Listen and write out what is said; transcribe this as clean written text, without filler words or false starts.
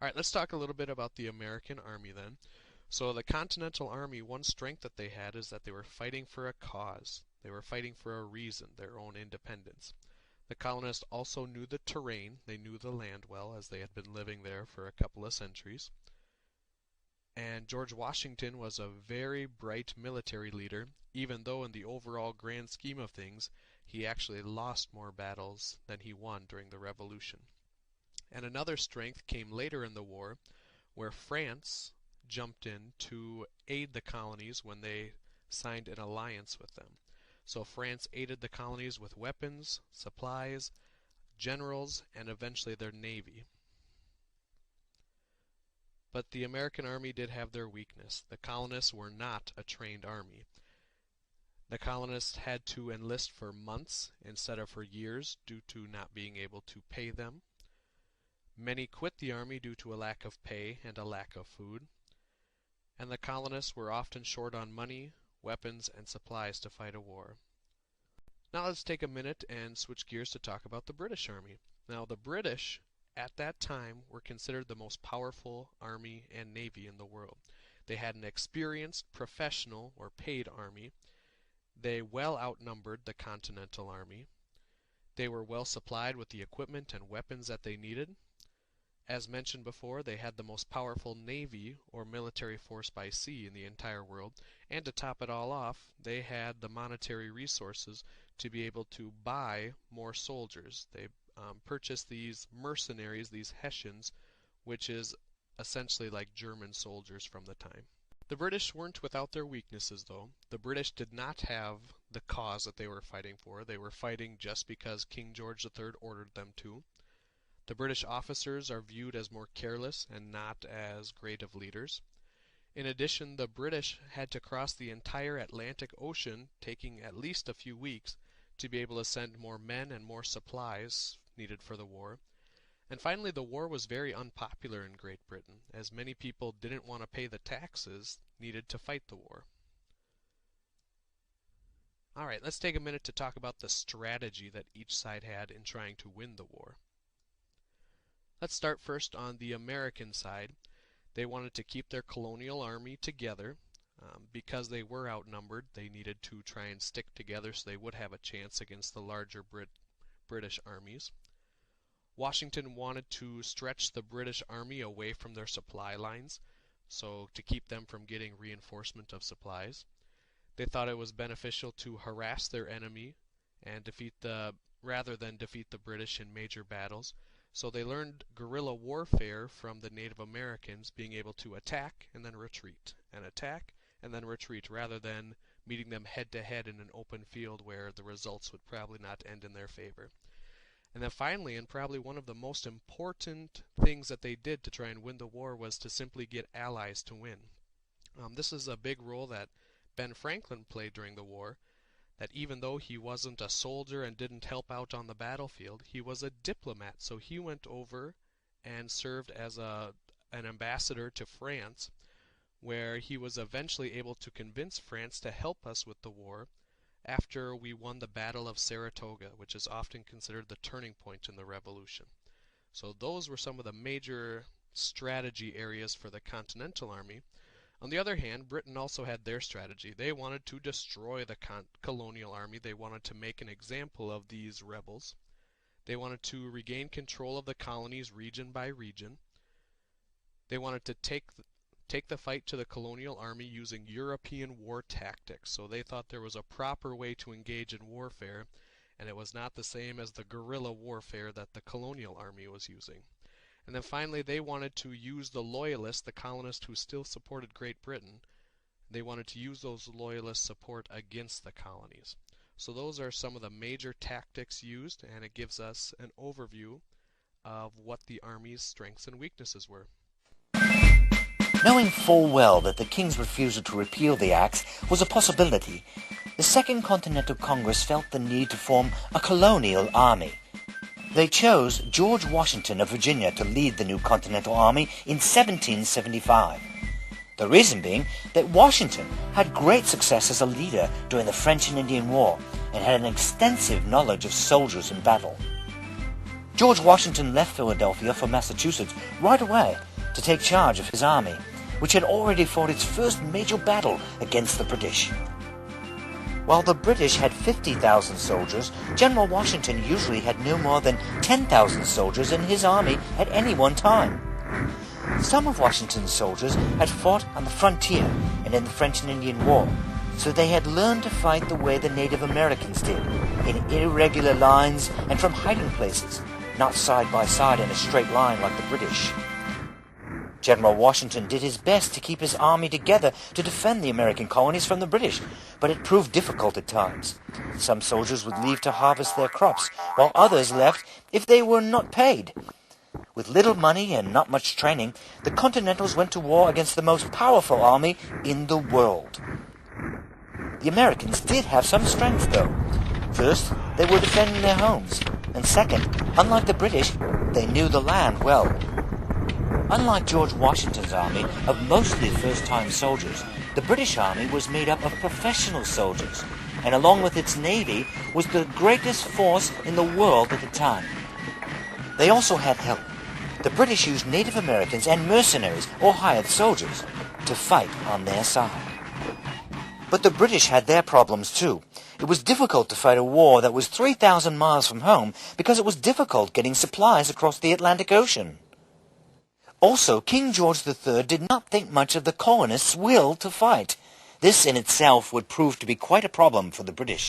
All right, let's talk a little bit about the American Army then. So the Continental Army, one strength that they had is that they were fighting for a cause. They were fighting for a reason, their own independence. The colonists also knew the terrain, they knew the land well, as they had been living there for a couple of centuries. And George Washington was a very bright military leader, even though in the overall grand scheme of things, he actually lost more battles than he won during the Revolution. And another strength came later in the war, where France jumped in to aid the colonies when they signed an alliance with them. So France aided the colonies with weapons, supplies, generals, and eventually their navy. But the American army did have their weakness. The colonists were not a trained army. The colonists had to enlist for months instead of for years due to not being able to pay them. Many quit the army due to a lack of pay and a lack of food. And the colonists were often short on money, weapons, and supplies to fight a war. Now let's take a minute and switch gears to talk about the British Army. Now the British at that time were considered the most powerful army and navy in the world. They had an experienced, professional, or paid army. They well outnumbered the Continental Army. They were well supplied with the equipment and weapons that they needed. As mentioned before, they had the most powerful navy or military force by sea in the entire world, and to top it all off, they had the monetary resources to be able to buy more soldiers. They purchased these mercenaries, these Hessians, which is essentially like German soldiers from the time. The British weren't without their weaknesses, though. The British did not have the cause that they were fighting for. They were fighting just because King George III ordered them to. The British officers are viewed as more careless and not as great of leaders. In addition, the British had to cross the entire Atlantic Ocean, taking at least a few weeks, to be able to send more men and more supplies needed for the war. And finally, the war was very unpopular in Great Britain, as many people didn't want to pay the taxes needed to fight the war. Alright, let's take a minute to talk about the strategy that each side had in trying to win the war. Let's start first on the American side. They wanted to keep their colonial army together. Because they were outnumbered, they needed to try and stick together so they would have a chance against the larger British armies. Washington wanted to stretch the British army away from their supply lines, so to keep them from getting reinforcement of supplies. They thought it was beneficial to harass their enemy and rather than defeat the British in major battles. So they learned guerrilla warfare from the Native Americans, being able to attack and then retreat, and attack and then retreat, rather than meeting them head-to-head in an open field where the results would probably not end in their favor. And then finally, and probably one of the most important things that they did to try and win the war, was to simply get allies to win. This is a big role that Ben Franklin played during the war, that even though he wasn't a soldier and didn't help out on the battlefield, he was a diplomat. So he went over and served as an ambassador to France, where he was eventually able to convince France to help us with the war after we won the Battle of Saratoga, which is often considered the turning point in the Revolution. So those were some of the major strategy areas for the Continental Army. On the other hand, Britain also had their strategy. They wanted to destroy the colonial army. They wanted to make an example of these rebels. They wanted to regain control of the colonies region by region. They wanted to take the fight to the colonial army using European war tactics. So they thought there was a proper way to engage in warfare, and it was not the same as the guerrilla warfare that the colonial army was using. And then finally, they wanted to use the loyalists, the colonists who still supported Great Britain. They wanted to use those loyalist support against the colonies. So those are some of the major tactics used, and it gives us an overview of what the Army's strengths and weaknesses were. Knowing full well that the King's refusal to repeal the Acts was a possibility, the Second Continental Congress felt the need to form a colonial army. They chose George Washington of Virginia to lead the new Continental Army in 1775. The reason being that Washington had great success as a leader during the French and Indian War and had an extensive knowledge of soldiers in battle. George Washington left Philadelphia for Massachusetts right away to take charge of his army, which had already fought its first major battle against the British. While the British had 50,000 soldiers, General Washington usually had no more than 10,000 soldiers in his army at any one time. Some of Washington's soldiers had fought on the frontier and in the French and Indian War, so they had learned to fight the way the Native Americans did, in irregular lines and from hiding places, not side by side in a straight line like the British. General Washington did his best to keep his army together to defend the American colonies from the British, but it proved difficult at times. Some soldiers would leave to harvest their crops, while others left if they were not paid. With little money and not much training, the Continentals went to war against the most powerful army in the world. The Americans did have some strength, though. First, they were defending their homes, and second, unlike the British, they knew the land well. Unlike George Washington's army of mostly first-time soldiers, the British Army was made up of professional soldiers, and along with its navy was the greatest force in the world at the time. They also had help. The British used Native Americans and mercenaries, or hired soldiers, to fight on their side. But the British had their problems too. It was difficult to fight a war that was 3,000 miles from home because it was difficult getting supplies across the Atlantic Ocean. Also, King George III did not think much of the colonists' will to fight. This in itself would prove to be quite a problem for the British.